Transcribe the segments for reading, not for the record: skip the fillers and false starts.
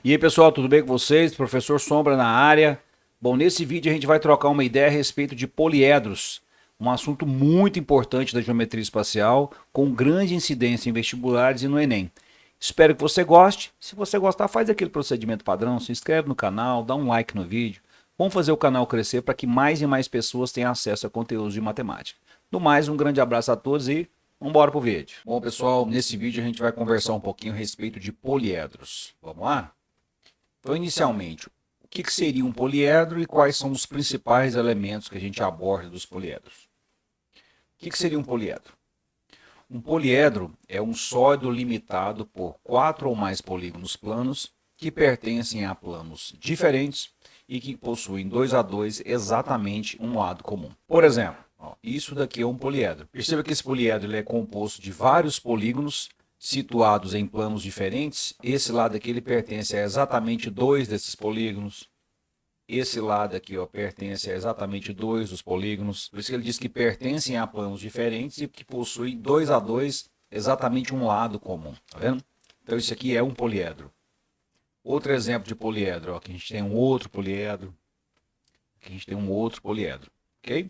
E aí, pessoal, tudo bem com vocês? Professor Sombra na área. Bom, nesse vídeo a gente vai trocar uma ideia a respeito de poliedros, um assunto muito importante da geometria espacial, com grande incidência em vestibulares e no Enem. Espero que você goste. Se você gostar, faz aquele procedimento padrão, se inscreve no canal, dá um like no vídeo. Vamos fazer o canal crescer para que mais e mais pessoas tenham acesso a conteúdos de matemática. No mais, um grande abraço a todos e vamos embora pro vídeo. Bom, pessoal, nesse vídeo a gente vai conversar um pouquinho a respeito de poliedros. Vamos lá? Então, inicialmente, o que seria um poliedro e quais são os principais elementos que a gente aborda dos poliedros? O que seria um poliedro? Um poliedro é um sólido limitado por 4 ou mais polígonos planos que pertencem a planos diferentes e que possuem 2 a 2 exatamente um lado comum. Por exemplo, isso daqui é um poliedro. Perceba que esse poliedro ele é composto de vários polígonos situados em planos diferentes. Esse lado aqui ele pertence a exatamente 2 desses polígonos. Esse lado aqui pertence a exatamente 2 dos polígonos. Por isso que ele diz que pertencem a planos diferentes e que possuem 2 a 2 exatamente um lado comum. Tá vendo? Então isso aqui é um poliedro. Outro exemplo de poliedro, aqui a gente tem um outro poliedro. Aqui a gente tem um outro poliedro. Ok?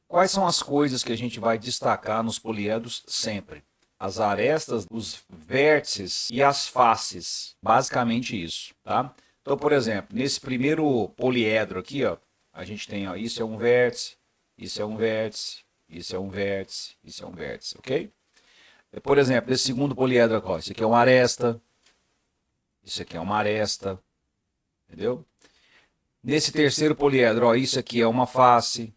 Quais são as coisas que a gente vai destacar nos poliedros sempre? As arestas, os vértices e as faces. Basicamente isso, tá? Então, por exemplo, nesse primeiro poliedro aqui, a gente tem, isso é um vértice, isso é um vértice, isso é um vértice, isso é um vértice, ok? Por exemplo, nesse segundo poliedro aqui, isso aqui é uma aresta, isso aqui é uma aresta, entendeu? Nesse terceiro poliedro, isso aqui é uma face,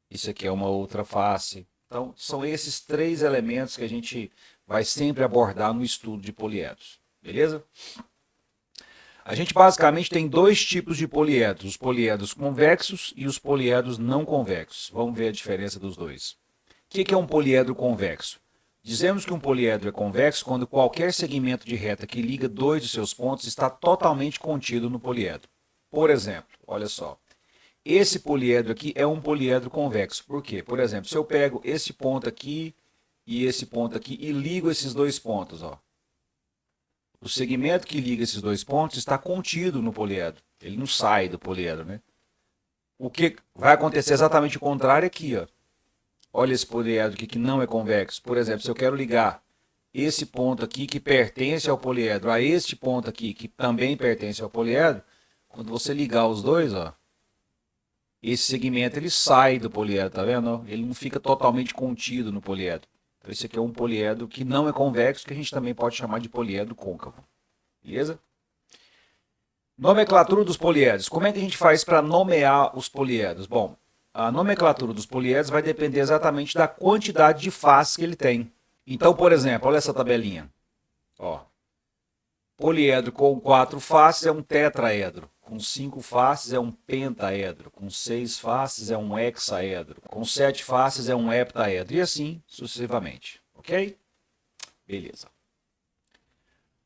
isso aqui é uma outra face. Então, são esses 3 elementos que a gente vai sempre abordar no estudo de poliedros, beleza? A gente basicamente tem 2 tipos de poliedros, os poliedros convexos e os poliedros não convexos. Vamos ver a diferença dos dois. O que é um poliedro convexo? Dizemos que um poliedro é convexo quando qualquer segmento de reta que liga 2 de seus pontos está totalmente contido no poliedro. Por exemplo, olha só. Esse poliedro aqui é um poliedro convexo. Por quê? Por exemplo, se eu pego esse ponto aqui e esse ponto aqui e ligo esses 2 pontos, o segmento que liga esses 2 pontos está contido no poliedro. Ele não sai do poliedro, né? O que vai acontecer exatamente o contrário aqui, Olha esse poliedro aqui que não é convexo. Por exemplo, se eu quero ligar esse ponto aqui que pertence ao poliedro a este ponto aqui que também pertence ao poliedro, quando você ligar os dois, esse segmento ele sai do poliedro, tá vendo? Ele não fica totalmente contido no poliedro. Então esse aqui é um poliedro que não é convexo, que a gente também pode chamar de poliedro côncavo. Beleza? Nomenclatura dos poliedros. Como é que a gente faz para nomear os poliedros? Bom, a nomenclatura dos poliedros vai depender exatamente da quantidade de faces que ele tem. Então, por exemplo, olha essa tabelinha. Poliedro com 4 faces é um tetraedro. Com 5 faces é um pentaedro, com 6 faces é um hexaedro, com 7 faces é um heptaedro, e assim sucessivamente, ok? Beleza.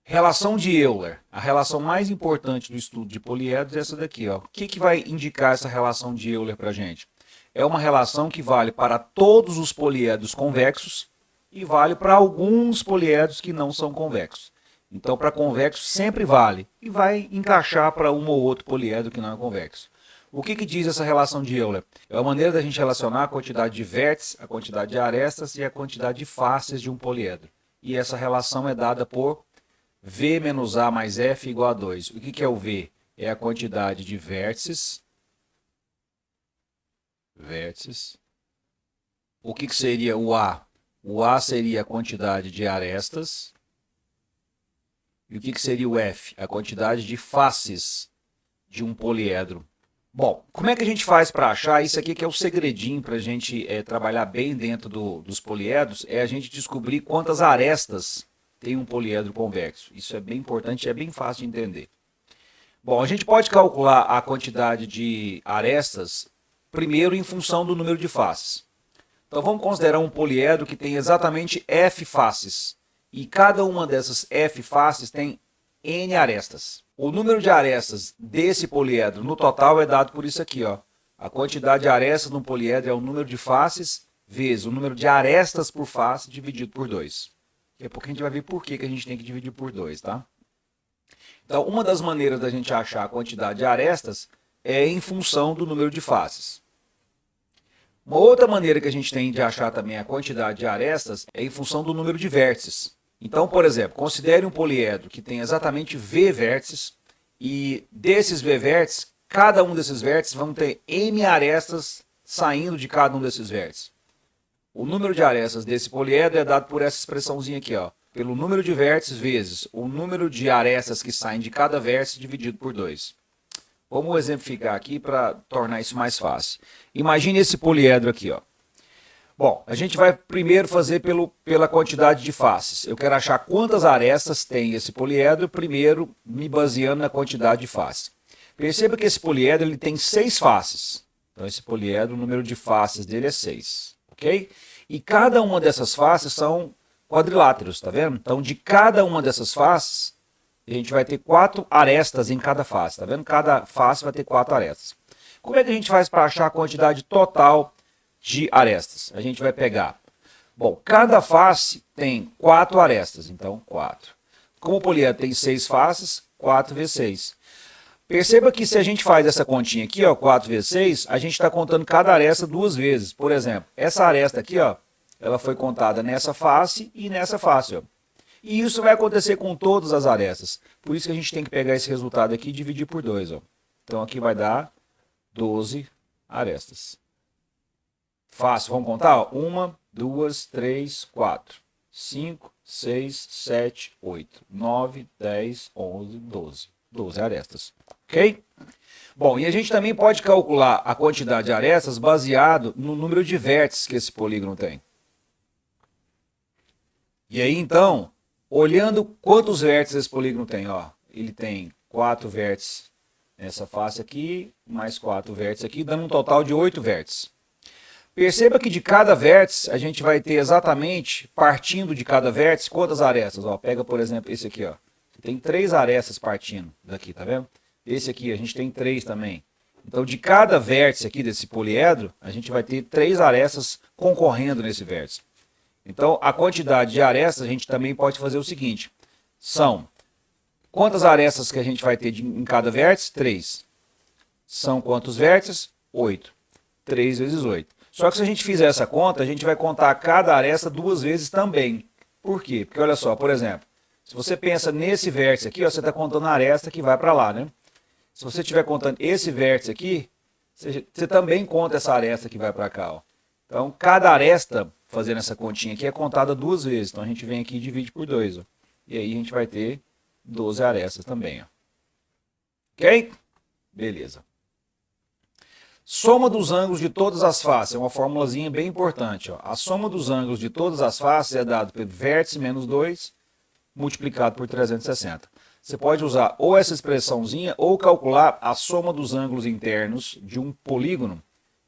Relação de Euler, a relação mais importante do estudo de poliedros é essa daqui. O que vai indicar essa relação de Euler para a gente? É uma relação que vale para todos os poliedros convexos e vale para alguns poliedros que não são convexos. Então, para convexo sempre vale e vai encaixar para um ou outro poliedro que não é convexo. O que diz essa relação de Euler? É uma maneira da gente relacionar a quantidade de vértices, a quantidade de arestas e a quantidade de faces de um poliedro. E essa relação é dada por V menos A mais F igual a 2. O que é o V? É a quantidade de vértices. O que seria o A? O A seria a quantidade de arestas. E o que seria o F? A quantidade de faces de um poliedro. Bom, como é que a gente faz para achar? Isso aqui que é o segredinho para a gente trabalhar bem dentro dos poliedros, é a gente descobrir quantas arestas tem um poliedro convexo. Isso é bem importante, é bem fácil de entender. Bom, a gente pode calcular a quantidade de arestas primeiro em função do número de faces. Então vamos considerar um poliedro que tem exatamente F faces. E cada uma dessas F faces tem N arestas. O número de arestas desse poliedro no total é dado por isso aqui. A quantidade de arestas no poliedro é o número de faces vezes o número de arestas por face dividido por 2. Daqui a pouco a gente vai ver por que a gente tem que dividir por 2, tá? Então, uma das maneiras da gente achar a quantidade de arestas é em função do número de faces. Uma outra maneira que a gente tem de achar também a quantidade de arestas é em função do número de vértices. Então, por exemplo, considere um poliedro que tem exatamente V vértices e desses V vértices, cada um desses vértices vão ter M arestas saindo de cada um desses vértices. O número de arestas desse poliedro é dado por essa expressãozinha aqui, ó, pelo número de vértices vezes o número de arestas que saem de cada vértice dividido por 2. Vamos exemplificar aqui para tornar isso mais fácil. Imagine esse poliedro aqui, ó. Bom, a gente vai primeiro fazer pela quantidade de faces. Eu quero achar quantas arestas tem esse poliedro, primeiro me baseando na quantidade de faces. Perceba que esse poliedro ele tem 6 faces. Então esse poliedro, o número de faces dele é 6, ok? E cada uma dessas faces são quadriláteros, tá vendo? Então de cada uma dessas faces, a gente vai ter 4 arestas em cada face, tá vendo? Cada face vai ter 4 arestas. Como é que a gente faz para achar a quantidade total de arestas? A gente vai pegar, bom, cada face tem 4 arestas, então 4. Como o poliedro tem 6 faces, 4 vezes 6. Perceba que se a gente faz essa continha aqui, ó, 4 vezes 6, a gente está contando cada aresta 2 vezes. Por exemplo, essa aresta aqui, ó, ela foi contada nessa face e nessa face, ó. E isso vai acontecer com todas as arestas. Por isso que a gente tem que pegar esse resultado aqui e dividir por 2, ó. Então aqui vai dar 12 arestas. Fácil, vamos contar? 1, 2, 3, 4, 5, 6, 7, 8, 9, 10, 11, 12. 12 arestas, ok? Bom, e a gente também pode calcular a quantidade de arestas baseado no número de vértices que esse polígono tem. E aí, então, olhando quantos vértices esse polígono tem, ó, ele tem 4 vértices nessa face aqui, mais 4 vértices aqui, dando um total de 8 vértices. Perceba que de cada vértice a gente vai ter exatamente, partindo de cada vértice, quantas arestas? Ó, pega, por exemplo, esse aqui, ó. Tem 3 arestas partindo daqui, tá vendo? Esse aqui a gente tem 3 também. Então, de cada vértice aqui desse poliedro, a gente vai ter 3 arestas concorrendo nesse vértice. Então, a quantidade de arestas, a gente também pode fazer o seguinte. São, quantas arestas que a gente vai ter em cada vértice? 3. São quantos vértices? 8. 3 vezes 8. Só que se a gente fizer essa conta, a gente vai contar cada aresta 2 vezes também. Por quê? Porque olha só, por exemplo, se você pensa nesse vértice aqui, ó, você está contando a aresta que vai para lá, né? Se você estiver contando esse vértice aqui, você também conta essa aresta que vai para cá, ó. Então, cada aresta, fazendo essa continha aqui, é contada 2 vezes. Então, a gente vem aqui e divide por 2, ó. E aí, a gente vai ter 12 arestas também, ó. Ok? Beleza. Soma dos ângulos de todas as faces. É uma formulazinha bem importante, ó. A soma dos ângulos de todas as faces é dado pelo vértice menos 2 multiplicado por 360. Você pode usar ou essa expressãozinha ou calcular a soma dos ângulos internos de um polígono,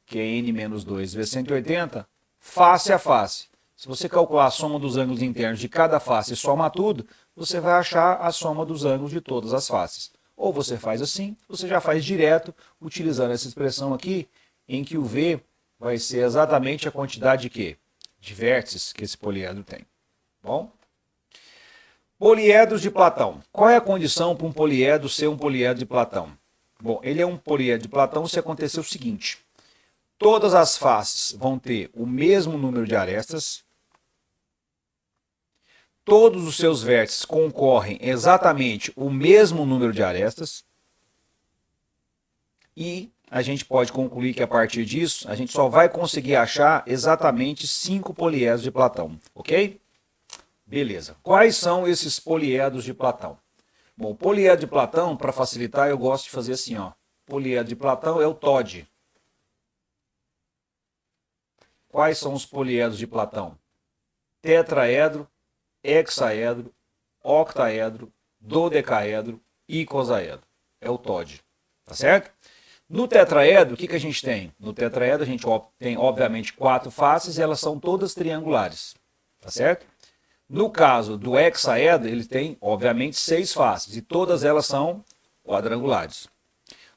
que é n menos 2 vezes 180, face a face. Se você calcular a soma dos ângulos internos de cada face e somar tudo, você vai achar a soma dos ângulos de todas as faces. Ou você faz assim, você já faz direto, utilizando essa expressão aqui, em que o V vai ser exatamente a quantidade de quê? De vértices que esse poliedro tem. Bom? Poliedros de Platão. Qual é a condição para um poliedro ser um poliedro de Platão? Bom, ele é um poliedro de Platão se acontecer o seguinte. Todas as faces vão ter o mesmo número de arestas. Todos os seus vértices concorrem exatamente o mesmo número de arestas. E a gente pode concluir que a partir disso, a gente só vai conseguir achar exatamente 5 poliedros de Platão, ok? Beleza. Quais são esses poliedros de Platão? Bom, o poliedro de Platão, para facilitar, eu gosto de fazer assim, ó. Poliedro de Platão é o TOD. Quais são os poliedros de Platão? Tetraedro, hexaedro, octaedro, dodecaedro e icosaedro. É o TOD. Tá certo? No tetraedro, o que a gente tem? No tetraedro, a gente tem, obviamente, 4 faces e elas são todas triangulares. Tá certo? No caso do hexaedro, ele tem, obviamente, 6 faces e todas elas são quadrangulares.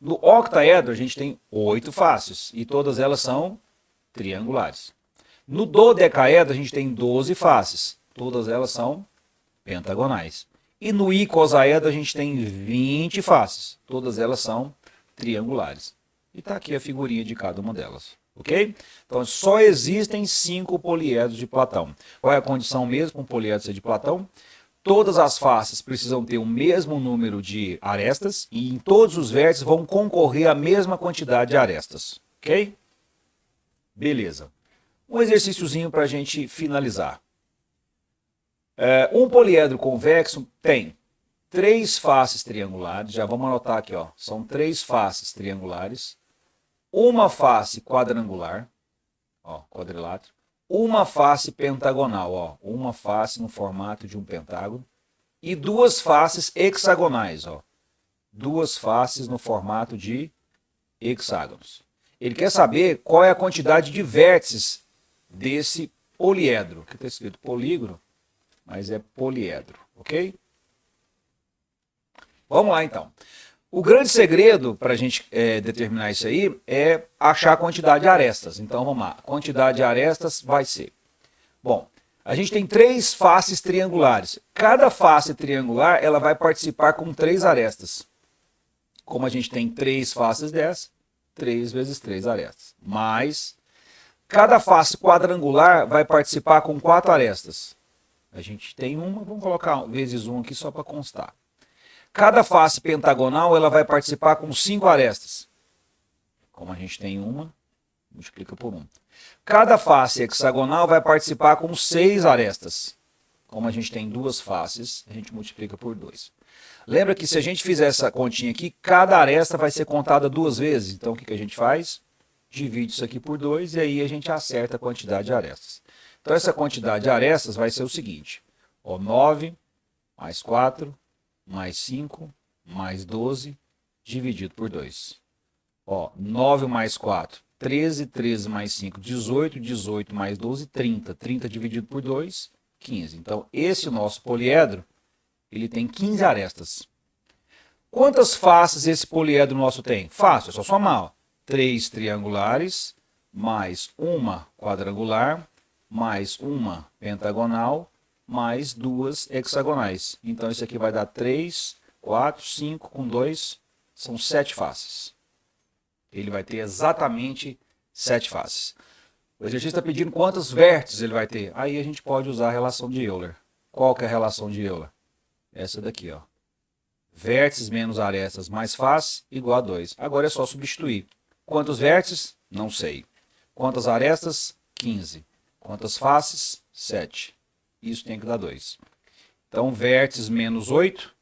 No octaedro, a gente tem 8 faces e todas elas são triangulares. No dodecaedro, a gente tem 12 faces, todas elas são pentagonais. E no icosaedro a gente tem 20 faces. Todas elas são triangulares. E está aqui a figurinha de cada uma delas. Ok? Então só existem 5 poliedros de Platão. Qual é a condição mesmo para um poliedro ser de Platão? Todas as faces precisam ter o mesmo número de arestas e em todos os vértices vão concorrer a mesma quantidade de arestas. Ok? Beleza. Um exercíciozinho para a gente finalizar. Um poliedro convexo tem 3 faces triangulares. Já vamos anotar aqui, ó. São 3 faces triangulares. Uma face quadrangular, ó, quadrilátero. Uma face pentagonal, ó, uma face no formato de um pentágono. E 2 faces hexagonais, ó. 2 faces no formato de hexágonos. Ele quer saber qual é a quantidade de vértices desse poliedro. Aqui está escrito polígono, mas é poliedro, ok? Vamos lá então. O grande segredo para a gente determinar isso aí é achar a quantidade de arestas. Então vamos lá. A quantidade de arestas vai ser. Bom, a gente tem 3 faces triangulares. Cada face triangular ela vai participar com 3 arestas. Como a gente tem 3 faces dessa, 3 vezes 3 arestas. Mas cada face quadrangular vai participar com 4 arestas. A gente tem uma, vamos colocar vezes 1 aqui só para constar. Cada face pentagonal ela vai participar com 5 arestas. Como a gente tem uma, multiplica por 1. Cada face hexagonal vai participar com 6 arestas. Como a gente tem 2 faces, a gente multiplica por 2. Lembra que se a gente fizer essa continha aqui, cada aresta vai ser contada 2 vezes. Então o que a gente faz? Divide isso aqui por 2 e aí a gente acerta a quantidade de arestas. Então essa quantidade de arestas vai ser o seguinte. Ó, 9 mais 4 mais 5 mais 12 dividido por 2. Ó, 9 mais 4, 13, 13 mais 5, 18, 18 mais 12, 30. 30 dividido por 2, 15. Então, esse nosso poliedro, ele tem 15 arestas. Quantas faces esse poliedro nosso tem? Fácil, é só somar. Ó. 3 triangulares, mais uma quadrangular, mais uma pentagonal, mais 2 hexagonais. Então, isso aqui vai dar 3, 4, 5 com 2, são 7 faces. Ele vai ter exatamente 7 faces. O exercício está pedindo quantos vértices ele vai ter. Aí a gente pode usar a relação de Euler. Qual que é a relação de Euler? Essa daqui, ó. Vértices menos arestas mais face igual a 2. Agora é só substituir. Quantos vértices? Não sei. Quantas arestas? 15. Quantas faces? 7. Isso tem que dar 2. Então, vértices menos 8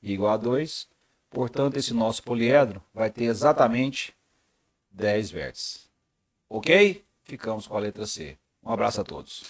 igual a 2. Portanto, esse nosso poliedro vai ter exatamente 10 vértices. Ok? Ficamos com a letra C. Um abraço a todos.